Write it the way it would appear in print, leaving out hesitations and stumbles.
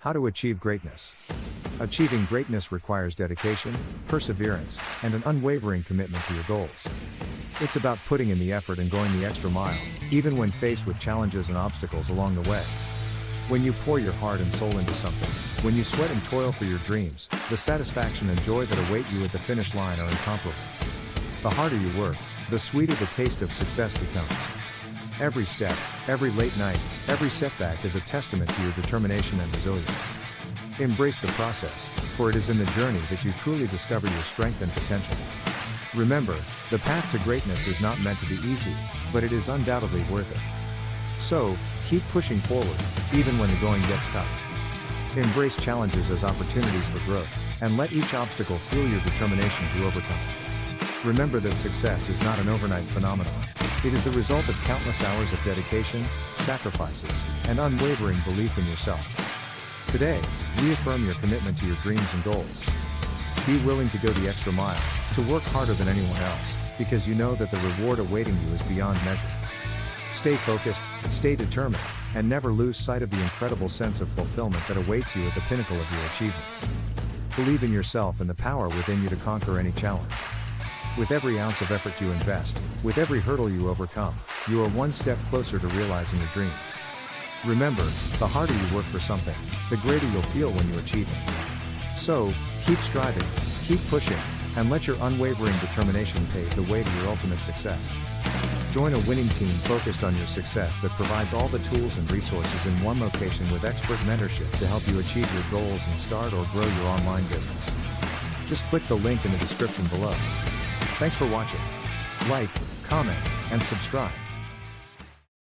How to achieve greatness. Achieving greatness requires dedication, perseverance, and an unwavering commitment to your goals. It's about putting in the effort and going the extra mile, even when faced with challenges and obstacles along the way. When you pour your heart and soul into something, when you sweat and toil for your dreams, the satisfaction and joy that await you at the finish line are incomparable. The harder you work, the sweeter the taste of success becomes. Every step, every late night, every setback is a testament to your determination and resilience. Embrace the process, for it is in the journey that you truly discover your strength and potential. Remember, the path to greatness is not meant to be easy, but it is undoubtedly worth it. So, keep pushing forward, even when the going gets tough. Embrace challenges as opportunities for growth, and let each obstacle fuel your determination to overcome it. Remember that success is not an overnight phenomenon. It is the result of countless hours of dedication, sacrifices, and unwavering belief in yourself. Today, reaffirm your commitment to your dreams and goals. Be willing to go the extra mile, to work harder than anyone else, because you know that the reward awaiting you is beyond measure. Stay focused, stay determined, and never lose sight of the incredible sense of fulfillment that awaits you at the pinnacle of your achievements. Believe in yourself and the power within you to conquer any challenge. With every ounce of effort you invest, with every hurdle you overcome, you are one step closer to realizing your dreams. Remember, the harder you work for something, the greater you'll feel when you achieve it. So, keep striving, keep pushing, and let your unwavering determination pave the way to your ultimate success. Join a winning team focused on your success that provides all the tools and resources in one location with expert mentorship to help you achieve your goals and start or grow your online business. Just click the link in the description below. Thanks for watching. Like, comment, and subscribe.